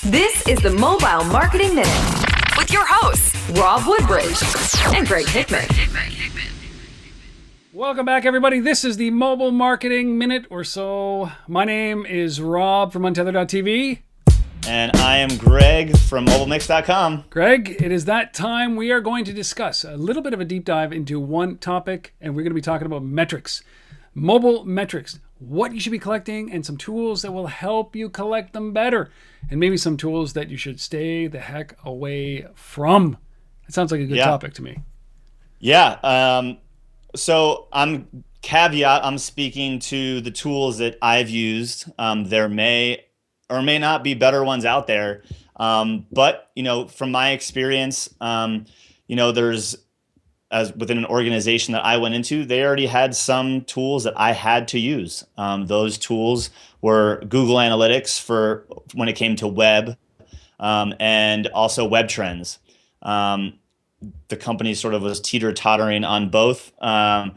This is the Mobile Marketing Minute with your hosts, Rob Woodbridge and Greg Hickman. Welcome back, everybody. This is the Mobile Marketing Minute or so. My name is Rob from Untether.tv. And I am Greg from MobileMix.com. Greg, it is that time. We are going to discuss a little bit of a deep dive into one topic, and we're going to be talking about metrics. Mobile metrics, what you should be collecting, and some tools that will help you collect them better. And maybe some tools that you should stay the heck away from. It sounds like a good topic to me. Yeah. So I'm speaking to the tools that I've used. There may or may not be better ones out there. But, from my experience, there's, as within an organization that I went into, they already had some tools that I had to use. Those tools were Google Analytics for when it came to web, and also Web Trends. The company sort of was teeter-tottering on both. But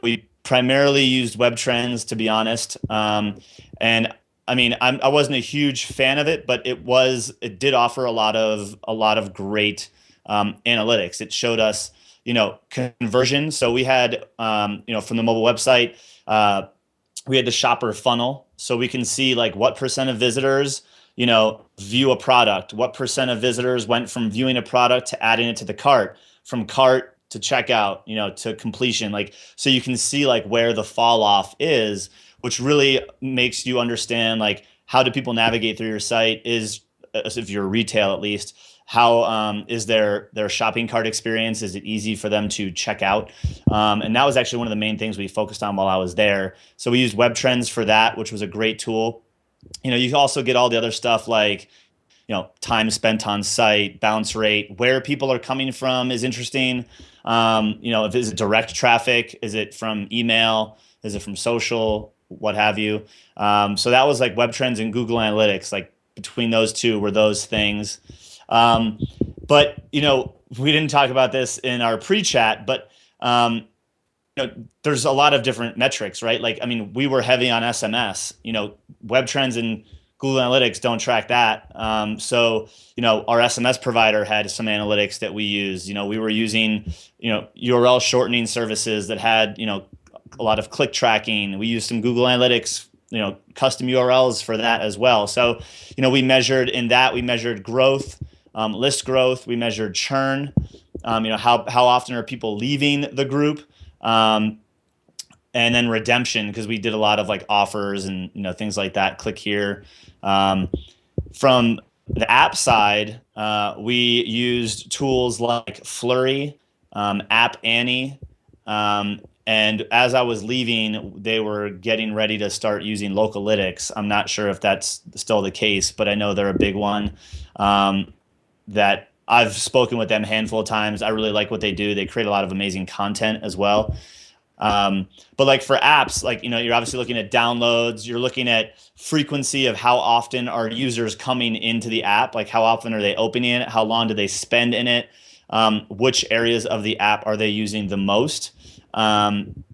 we primarily used Web Trends, to be honest. And I mean, I wasn't a huge fan of it, but it did offer a lot of great analytics. It showed us, conversion. So we had, from the mobile website, we had the shopper funnel, so we can see like what percent of visitors, view a product, what percent of visitors went from viewing a product to adding it to the cart, from cart to checkout, to completion. Like, so you can see like where the fall off is, which really makes you understand like how do people navigate through your site, is if you're retail at least, how is their shopping cart experience? Is it easy for them to check out? And that was actually one of the main things we focused on while I was there. So we used Web Trends for that, which was a great tool. You can also get all the other stuff like, time spent on site, bounce rate, where people are coming from is interesting. If is it direct traffic, is it from email, is it from social, what have you. So that was like Web Trends and Google Analytics, like between those two were those things. But, we didn't talk about this in our pre-chat, but, there's a lot of different metrics, right? Like, I mean, we were heavy on SMS, Web Trends and Google Analytics don't track that. So, our SMS provider had some analytics that we used. We were using, URL shortening services that had, a lot of click tracking. We used some Google Analytics, custom URLs for that as well. So, we measured growth, list growth. We measured churn. How often are people leaving the group? And then redemption, because we did a lot of like offers and things like that. Click here. From the app side, we used tools like Flurry, App Annie, and as I was leaving, they were getting ready to start using Localytics. I'm not sure if that's still the case, but I know they're a big one. That I've spoken with them a handful of times. I really like what they do. They create a lot of amazing content as well. But like for apps, like, you're obviously looking at downloads, you're looking at frequency of how often are users coming into the app, like how often are they opening it, how long do they spend in it, which areas of the app are they using the most. And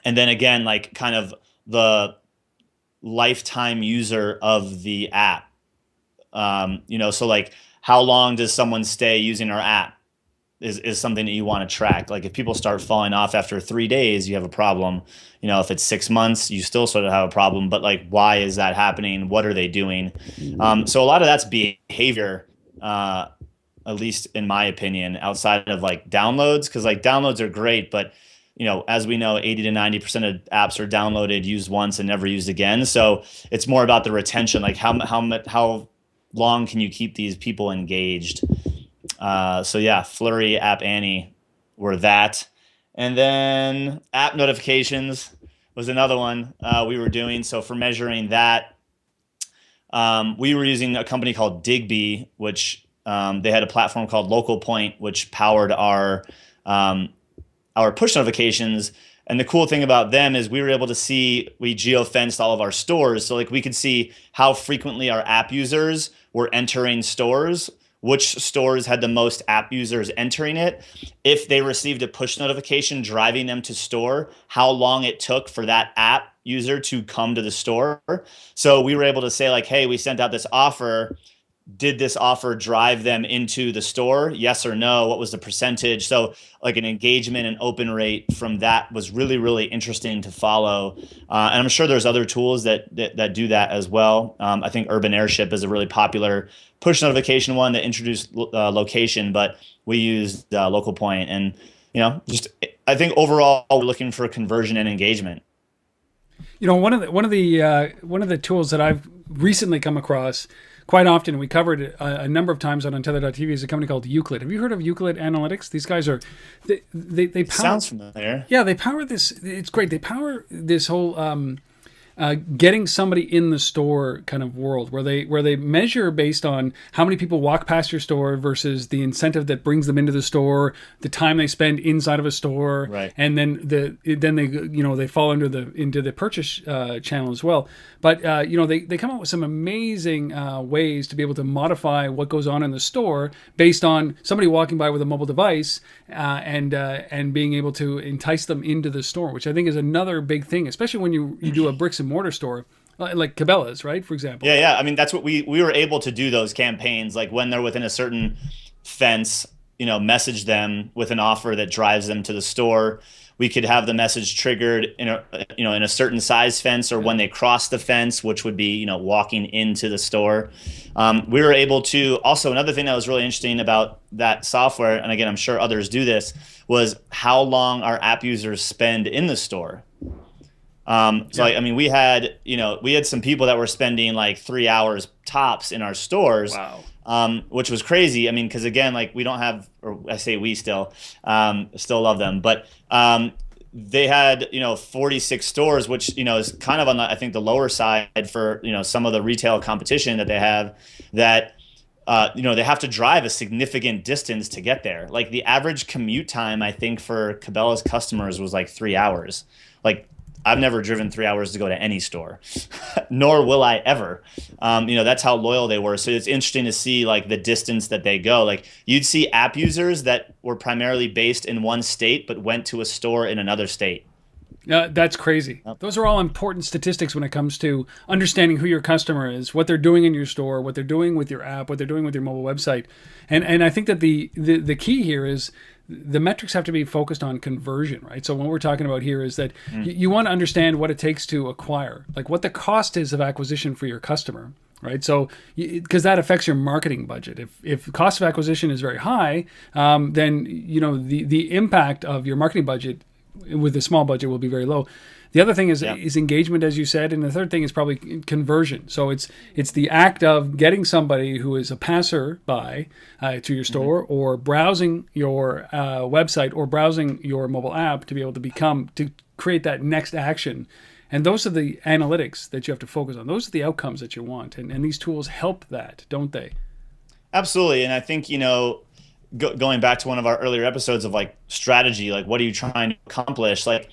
then again, like kind of the lifetime user of the app. So like how long does someone stay using our app? Is something that you want to track. Like if people start falling off after 3 days, you have a problem. If it's 6 months, you still sort of have a problem. But like, why is that happening? What are they doing? So a lot of that's behavior, at least in my opinion, outside of like downloads, because like downloads are great, but as we know, 80 to 90% of apps are downloaded, used once, and never used again. So it's more about the retention. Like how long can you keep these people engaged? So yeah, Flurry, App Annie were that. And then app notifications was another one we were doing. So for measuring that, we were using a company called Digby, which they had a platform called Local Point, which powered our push notifications. And the cool thing about them is we were able to see, we geofenced all of our stores. So like we could see how frequently our app users were entering stores, which stores had the most app users entering it, if they received a push notification driving them to store, how long it took for that app user to come to the store. So we were able to say like, hey, we sent out this offer. did this offer drive them into the store? Yes or no? What was the percentage? So like an engagement and open rate from that was really, really interesting to follow. And I'm sure there's other tools that do that as well. I think Urban Airship is a really popular push notification one that introduced location, but we used Local Point. And, just I think overall we're looking for conversion and engagement. One of the tools that I've recently come across quite often, we covered it a number of times on Untether.tv, is a company called Euclid. Have you heard of Euclid Analytics? These guys are they power, sounds familiar. Yeah, they power this. It's great. They power this whole getting somebody in the store kind of world, where they measure based on how many people walk past your store versus the incentive that brings them into the store, the time they spend inside of a store, right. And then they fall into the purchase channel as well. But they come up with some amazing ways to be able to modify what goes on in the store based on somebody walking by with a mobile device and being able to entice them into the store, which I think is another big thing, especially when you do a bricks and mortar store like Cabela's, right? For example. Yeah. I mean, that's what we were able to do, those campaigns, like when they're within a certain fence, message them with an offer that drives them to the store. We could have the message triggered in a certain size fence, or when they cross the fence, which would be, walking into the store. We were able to also, another thing that was really interesting about that software, and again, I'm sure others do this, was how long our app users spend in the store. We had some people that were spending like 3 hours tops in our stores. Wow. Which was crazy. I mean, because again, like we don't have, or I say we still love them, but they had 46 stores, which is kind of on the lower side for some of the retail competition that they have. That they have to drive a significant distance to get there. Like the average commute time, I think, for Cabela's customers was like 3 hours. Like I've never driven 3 hours to go to any store, nor will I ever. That's how loyal they were. So it's interesting to see like the distance that they go. Like you'd see app users that were primarily based in one state, but went to a store in another state. That's crazy. Yep. Those are all important statistics when it comes to understanding who your customer is, what they're doing in your store, what they're doing with your app, what they're doing with your mobile website. And I think that the key here is the metrics have to be focused on conversion, right? So what we're talking about here is that you want to understand what it takes to acquire, like what the cost is of acquisition for your customer, right? So because that affects your marketing budget. If the cost of acquisition is very high, then the impact of your marketing budget with a small budget will be very low. The other thing is engagement, as you said, and the third thing is probably conversion. So it's the act of getting somebody who is a passerby to your store, or browsing your website or browsing your mobile app to be able to create that next action. And those are the analytics that you have to focus on. Those are the outcomes that you want, and these tools help that, don't they? Absolutely, and I think going back to one of our earlier episodes of like strategy, like what are you trying to accomplish? Like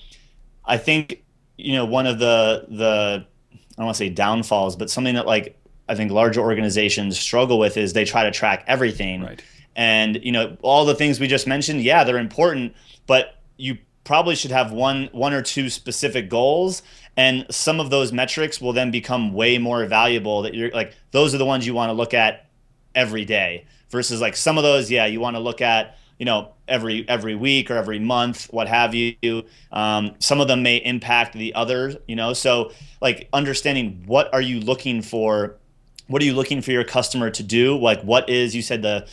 I think one of the I don't want to say downfalls, but something that like I think larger organizations struggle with is they try to track everything. Right. And all the things we just mentioned, yeah, they're important, but you probably should have one or two specific goals, and some of those metrics will then become way more valuable. That you're like, those are the ones you want to look at every day, versus like some of those, you want to look at every week or every month, what have you. Some of them may impact the others, so like understanding what are you looking for your customer to do? Like what is, you said the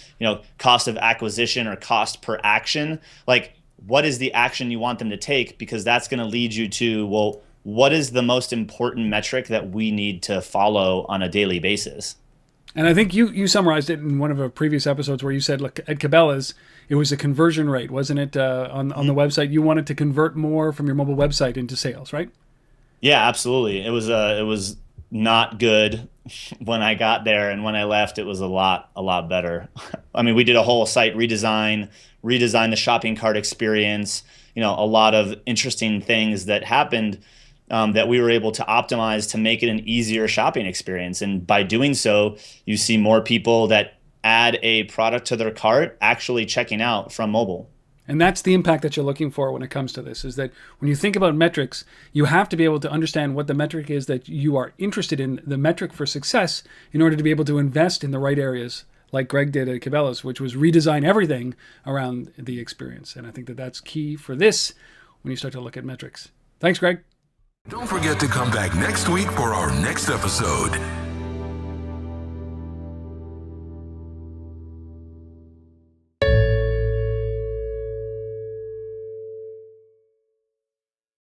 cost of acquisition or cost per action, like what is the action you want them to take? Because that's going to lead you to, well, what is the most important metric that we need to follow on a daily basis? And I think you summarized it in one of our previous episodes where you said, look, at Cabela's, it was a conversion rate, wasn't it? On the website, you wanted to convert more from your mobile website into sales, right? Yeah, absolutely. It was not good when I got there, and when I left, it was a lot better. I mean, we did a whole site redesign the shopping cart experience. A lot of interesting things that happened. That we were able to optimize to make it an easier shopping experience. And by doing so, you see more people that add a product to their cart actually checking out from mobile. And that's the impact that you're looking for when it comes to this, is that when you think about metrics, you have to be able to understand what the metric is that you are interested in, the metric for success, in order to be able to invest in the right areas, like Greg did at Cabela's, which was redesign everything around the experience. And I think that that's key for this when you start to look at metrics. Thanks, Greg. Don't forget to come back next week for our next episode.